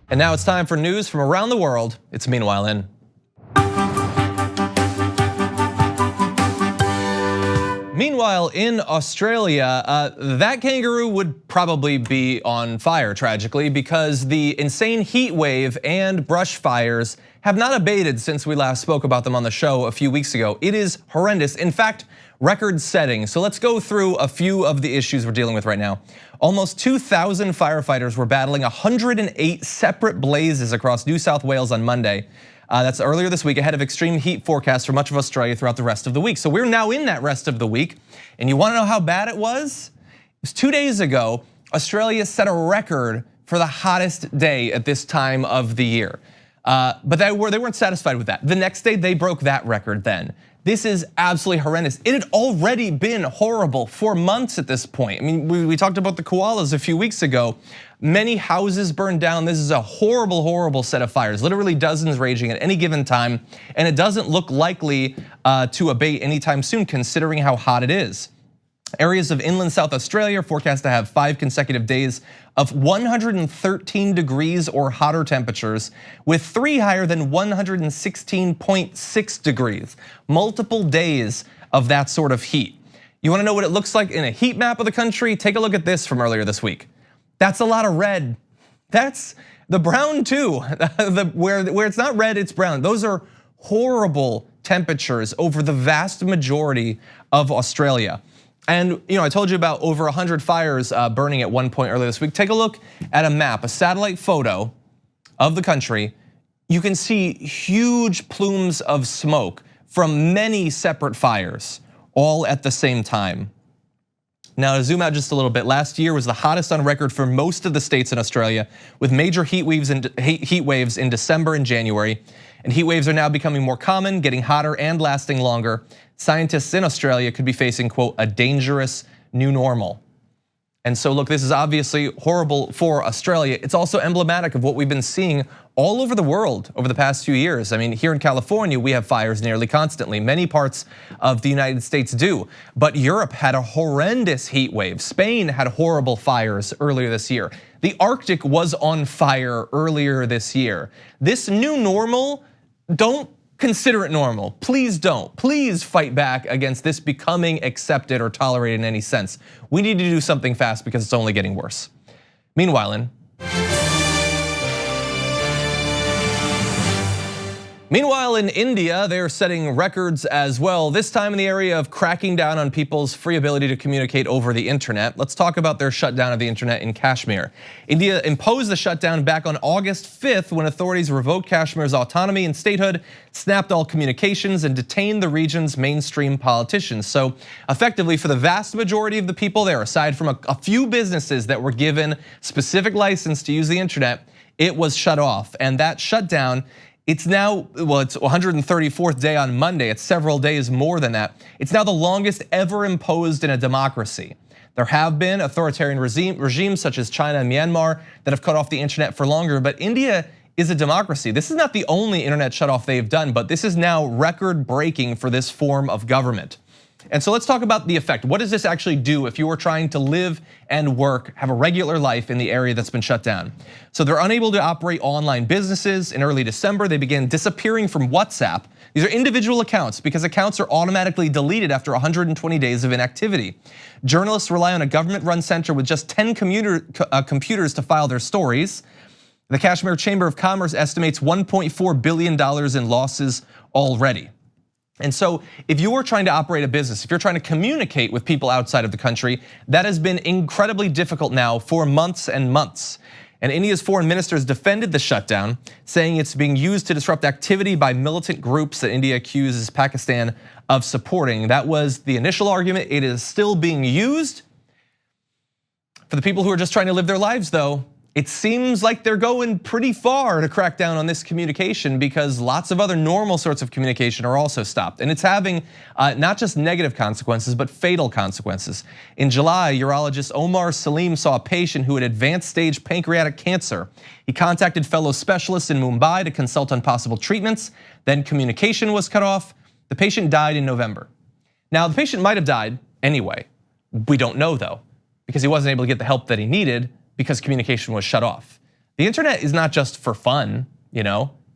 And now it's time for news from around the world. It's Meanwhile in. Meanwhile, in Australia, that kangaroo would probably be on fire, tragically, because the insane heat wave and brush fires have not abated since we last spoke about them on the show a few weeks ago. It is horrendous. In fact, record-setting. So let's go through a few of the issues we're dealing with right now. Almost 2,000 firefighters were battling 108 separate blazes across New South Wales on Monday. That's earlier this week, ahead of extreme heat forecasts for much of Australia throughout the rest of the week. So we're now in that rest of the week. And you wanna know how bad it was? It was 2 days ago, Australia set a record for the hottest day at this time of the year. But they weren't satisfied with that. The next day, they broke that record then. This is absolutely horrendous. It had already been horrible for months at this point. I mean, we talked about the koalas a few weeks ago. Many houses burned down. This is a horrible, horrible set of fires, literally dozens raging at any given time. And it doesn't look likely to abate anytime soon, considering how hot it is. Areas of inland South Australia are forecast to have 5 consecutive days of 113 degrees or hotter temperatures, with 3 higher than 116.6 degrees. Multiple days of that sort of heat. You wanna know what it looks like in a heat map of the country? Take a look at this from earlier this week. That's a lot of red. That's the brown too. Where it's not red, it's brown. Those are horrible temperatures over the vast majority of Australia. And I told you about over 100 fires burning at one point earlier this week. Take a look at a map, a satellite photo of the country. You can see huge plumes of smoke from many separate fires, all at the same time. Now to zoom out just a little bit, last year was the hottest on record for most of the states in Australia, with major heat waves in December and January. And heat waves are now becoming more common, getting hotter and lasting longer. Scientists in Australia could be facing, quote, a dangerous new normal. And so look, this is obviously horrible for Australia. It's also emblematic of what we've been seeing all over the world over the past few years. I mean, here in California, we have fires nearly constantly. Many parts of the United States do. But Europe had a horrendous heat wave. Spain had horrible fires earlier this year. The Arctic was on fire earlier this year. This new normal, don't consider it normal. Please don't. Please fight back against this becoming accepted or tolerated in any sense. We need to do something fast because it's only getting worse. Meanwhile, in India, they're setting records as well, this time in the area of cracking down on people's free ability to communicate over the internet. Let's talk about their shutdown of the internet in Kashmir. India imposed the shutdown back on August 5th when authorities revoked Kashmir's autonomy and statehood, snapped all communications, and detained the region's mainstream politicians. So effectively, for the vast majority of the people there, aside from a few businesses that were given specific license to use the internet, it was shut off. And that shutdown, it's now, well, it's 134th day on Monday. It's several days more than that. It's now the longest ever imposed in a democracy. There have been authoritarian regimes such as China and Myanmar that have cut off the internet for longer, but India is a democracy. This is not the only internet shutoff they've done, but this is now record-breaking for this form of government. And so let's talk about the effect. What does this actually do if you were trying to live and work, have a regular life in the area that's been shut down? So they're unable to operate online businesses. In early December, they began disappearing from WhatsApp. These are individual accounts because accounts are automatically deleted after 120 days of inactivity. Journalists rely on a government-run center with just 10 computers to file their stories. The Kashmir Chamber of Commerce estimates $1.4 billion in losses already. And so if you are trying to operate a business, if you're trying to communicate with people outside of the country, that has been incredibly difficult now for months and months. And India's foreign minister has defended the shutdown, saying it's being used to disrupt activity by militant groups that India accuses Pakistan of supporting. That was the initial argument. It is still being used. For the people who are just trying to live their lives though, it seems like they're going pretty far to crack down on this communication because lots of other normal sorts of communication are also stopped. And it's having not just negative consequences, but fatal consequences. In July, urologist Omar Salim saw a patient who had advanced stage pancreatic cancer. He contacted fellow specialists in Mumbai to consult on possible treatments. Then communication was cut off. The patient died in November. Now, the patient might have died anyway. We don't know though, because he wasn't able to get the help that he needed because communication was shut off. The internet is not just for fun,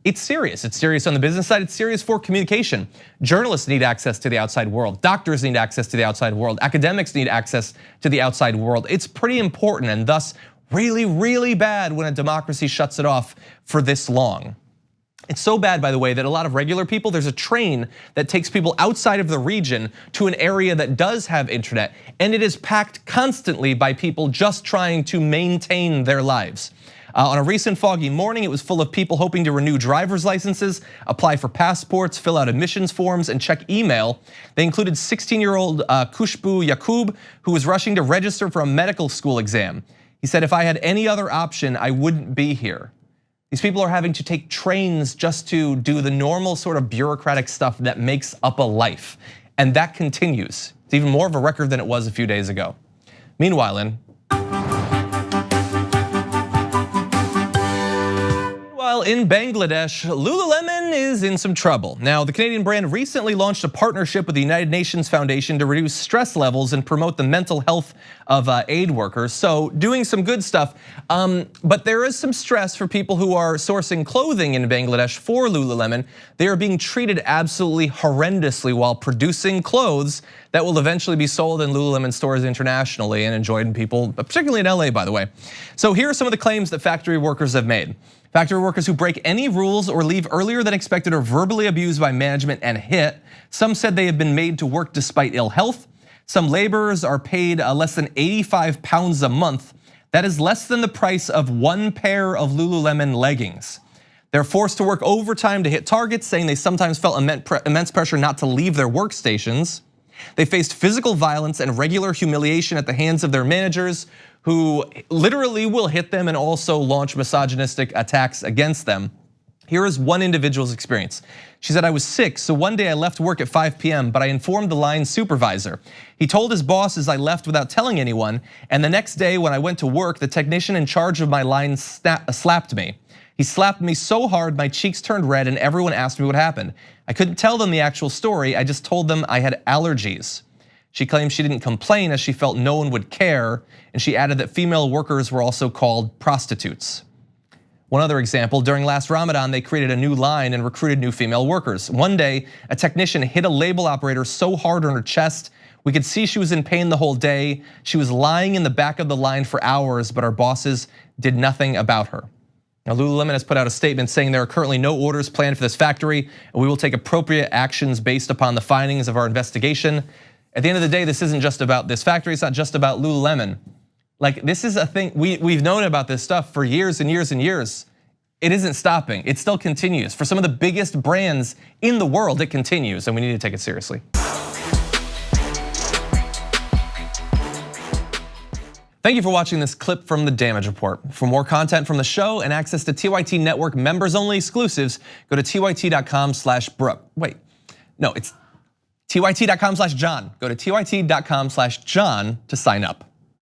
It's serious. It's serious on the business side. It's serious for communication. Journalists need access to the outside world. Doctors need access to the outside world. Academics need access to the outside world. It's pretty important and thus really, really bad when a democracy shuts it off for this long. It's so bad, by the way, that a lot of regular people, there's a train that takes people outside of the region to an area that does have internet, and it is packed constantly by people just trying to maintain their lives. On a recent foggy morning, it was full of people hoping to renew driver's licenses, apply for passports, fill out admissions forms, and check email. They included 16-year-old Kushbu Yakub, who was rushing to register for a medical school exam. He said, "If I had any other option, I wouldn't be here." These people are having to take trains just to do the normal sort of bureaucratic stuff that makes up a life. And that continues. It's even more of a record than it was a few days ago. Meanwhile, in Bangladesh, Lululemon is in some trouble. Now, the Canadian brand recently launched a partnership with the United Nations Foundation to reduce stress levels and promote the mental health of aid workers. So doing some good stuff, but there is some stress for people who are sourcing clothing in Bangladesh for Lululemon. They are being treated absolutely horrendously while producing clothes that will eventually be sold in Lululemon stores internationally and enjoyed in people, particularly in LA, by the way. So here are some of the claims that factory workers have made. Factory workers who break any rules or leave earlier than expected are verbally abused by management and hit. Some said they have been made to work despite ill health. Some laborers are paid less than 85 pounds a month. That is less than the price of one pair of Lululemon leggings. They're forced to work overtime to hit targets, saying they sometimes felt immense pressure not to leave their workstations. They faced physical violence and regular humiliation at the hands of their managers, who literally will hit them and also launch misogynistic attacks against them. Here is one individual's experience. She said, "I was sick, so one day I left work at 5 p.m., but I informed the line supervisor. He told his bosses I left without telling anyone, and the next day when I went to work, the technician in charge of my line slapped me. He slapped me so hard my cheeks turned red and everyone asked me what happened. I couldn't tell them the actual story, I just told them I had allergies." She claimed she didn't complain as she felt no one would care, and she added that female workers were also called prostitutes. One other example, during last Ramadan, they created a new line and recruited new female workers. One day, a technician hit a label operator so hard on her chest, we could see she was in pain the whole day. She was lying in the back of the line for hours, but our bosses did nothing about her. Now, Lululemon has put out a statement saying there are currently no orders planned for this factory, and we will take appropriate actions based upon the findings of our investigation. At the end of the day, this isn't just about this factory, it's not just about Lululemon. Like, this is a thing, we've known about this stuff for years and years and years. It isn't stopping, it still continues. For some of the biggest brands in the world, it continues, and we need to take it seriously. Thank you for watching this clip from the Damage Report. For more content from the show and access to TYT Network members-only exclusives, go to tyt.com/Brooke. Wait, no, it's tyt.com/John. Go to tyt.com/John to sign up.